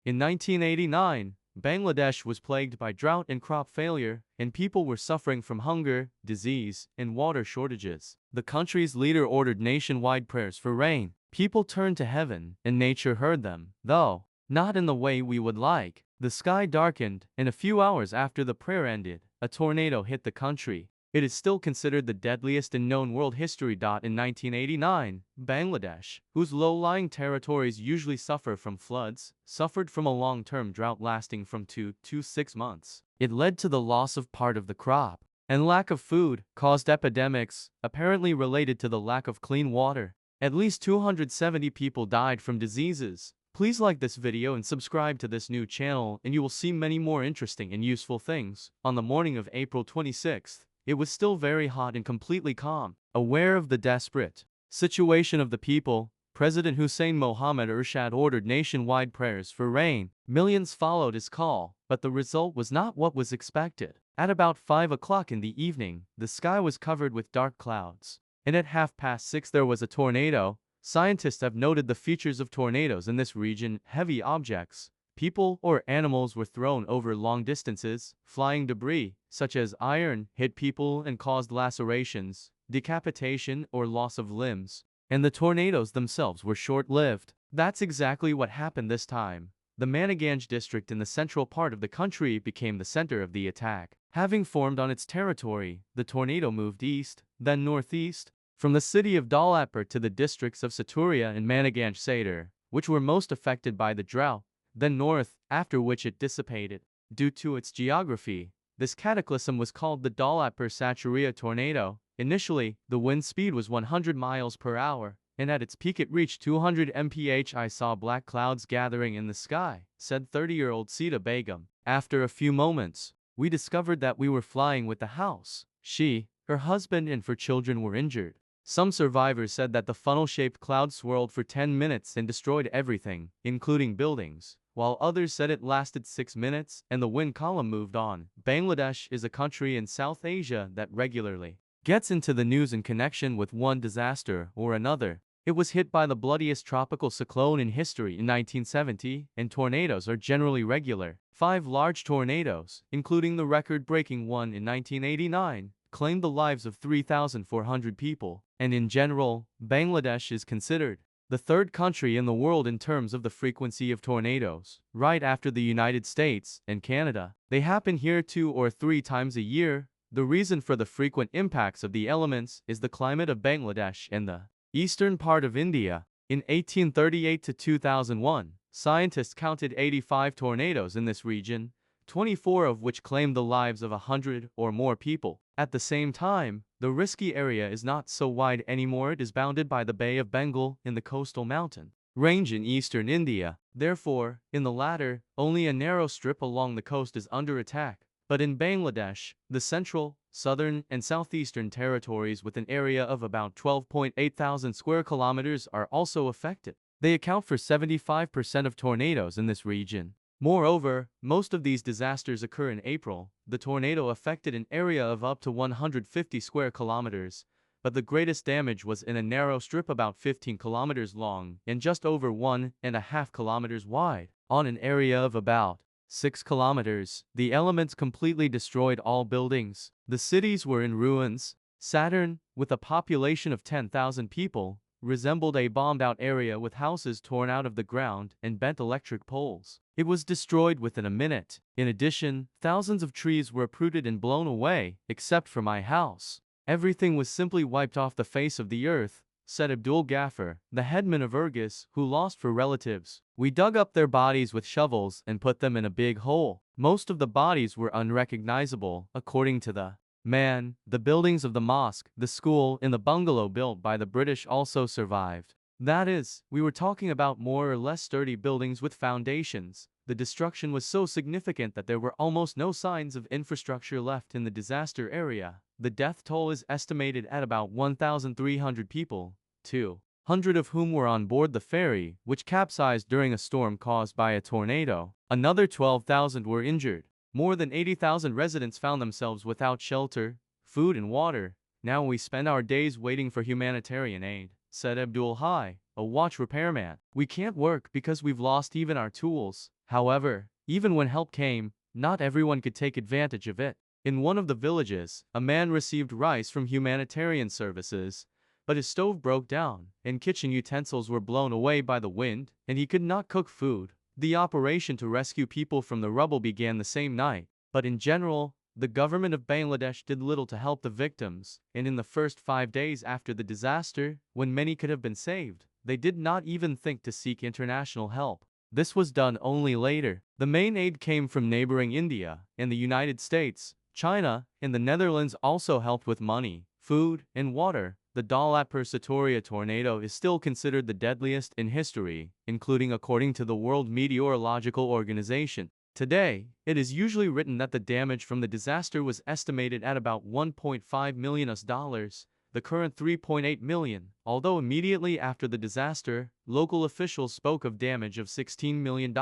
In 1989, Bangladesh was plagued by drought and crop failure, and people were suffering from hunger, disease, and water shortages. The country's leader ordered nationwide prayers for rain. People turned to heaven, and nature heard them, though not in the way we would like. The sky darkened, and a few hours after the prayer ended, a tornado hit the country. It is still considered the deadliest in known world history. In 1989, Bangladesh, whose low-lying territories usually suffer from floods, suffered from a long-term drought lasting from 2 to 6 months. It led to the loss of part of the crop, and lack of food caused epidemics, apparently related to the lack of clean water. At least 270 people died from diseases. Please like this video and subscribe to this new channel, and you will see many more interesting and useful things. On the morning of April 26th, it was still very hot and completely calm. Aware of the desperate situation of the people, President Hussein Mohammad Ershad ordered nationwide prayers for rain. Millions followed his call, but the result was not what was expected. At about 5 o'clock in the evening, the sky was covered with dark clouds, and at 6:30 there was a tornado. Scientists have noted the features of tornadoes in this region. Heavy objects, people or animals were thrown over long distances. Flying debris, such as iron, hit people and caused lacerations, decapitation, or loss of limbs. And the tornadoes themselves were short-lived. That's exactly what happened this time. The Maniganj district in the central part of the country became the center of the attack. Having formed on its territory, the tornado moved east, then northeast, from the city of Daulatpur to the districts of Saturia and Maniganj Sadar, which were most affected by the drought, then north, after which it dissipated. Due to its geography, this cataclysm was called the Daulatpur-Saturia tornado. Initially, the wind speed was 100 miles per hour, and at its peak it reached 200 mph. I saw black clouds gathering in the sky, said 30-year-old Sita Begum. After a few moments, we discovered that we were flying with the house. She, her husband and 4 children were injured. Some survivors said that the funnel-shaped cloud swirled for 10 minutes and destroyed everything, including buildings, while others said it lasted 6 minutes and the wind column moved on. Bangladesh is a country in South Asia that regularly gets into the news in connection with one disaster or another. It was hit by the bloodiest tropical cyclone in history in 1970, and tornadoes are generally regular. 5 large tornadoes, including the record-breaking one in 1989, claimed the lives of 3,400 people, and in general, Bangladesh is considered the 3rd country in the world in terms of the frequency of tornadoes, right after the United States and Canada. They happen here 2 or 3 times a year. The reason for the frequent impacts of the elements is the climate of Bangladesh and the eastern part of India. In 1838 to 2001, scientists counted 85 tornadoes in this region, 24 of which claimed the lives of 100 or more people. At the same time, the risky area is not so wide anymore. It is bounded by the Bay of Bengal in the coastal mountain range in eastern India. Therefore, in the latter, only a narrow strip along the coast is under attack. But in Bangladesh, the central, southern, and southeastern territories with an area of about 12.8 thousand square kilometers are also affected. They account for 75% of tornadoes in this region. Moreover, most of these disasters occur in April. The tornado affected an area of up to 150 square kilometers, but the greatest damage was in a narrow strip about 15 kilometers long and just over 1.5 kilometers wide. On an area of about 6 kilometers, the elements completely destroyed all buildings. The cities were in ruins. Saturn, with a population of 10,000 people, resembled a bombed-out area with houses torn out of the ground and bent electric poles. It was destroyed within a minute. In addition, thousands of trees were uprooted and blown away, except for my house. Everything was simply wiped off the face of the earth, said Abdul Ghaffar, the headman of Urgus, who lost 4 relatives. We dug up their bodies with shovels and put them in a big hole. Most of the bodies were unrecognizable, according to the man. The buildings of the mosque, the school, and the bungalow built by the British also survived. That is, we were talking about more or less sturdy buildings with foundations. The destruction was so significant that there were almost no signs of infrastructure left in the disaster area. The death toll is estimated at about 1,300 people, 200 of whom were on board the ferry, which capsized during a storm caused by a tornado. Another 12,000 were injured. More than 80,000 residents found themselves without shelter, food, and water. Now we spend our days waiting for humanitarian aid, said Abdul Hai, a watch repairman. We can't work because we've lost even our tools. However, even when help came, not everyone could take advantage of it. In one of the villages, a man received rice from humanitarian services, but his stove broke down, and kitchen utensils were blown away by the wind, and he could not cook food. The operation to rescue people from the rubble began the same night, but in general, the government of Bangladesh did little to help the victims, and in the first 5 days after the disaster, when many could have been saved, they did not even think to seek international help. This was done only later. The main aid came from neighboring India and the United States. China and the Netherlands also helped with money, food, and water. The Dalat Persitoria tornado is still considered the deadliest in history, including according to the World Meteorological Organization. Today, it is usually written that the damage from the disaster was estimated at about $1.5 million, the current $3.8 million, although immediately after the disaster, local officials spoke of damage of $16 million.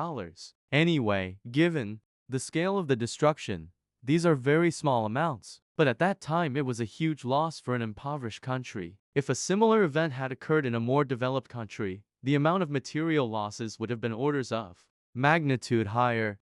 Anyway, given the scale of the destruction, these are very small amounts. But at that time it was a huge loss for an impoverished country. If a similar event had occurred in a more developed country, the amount of material losses would have been orders of magnitude higher.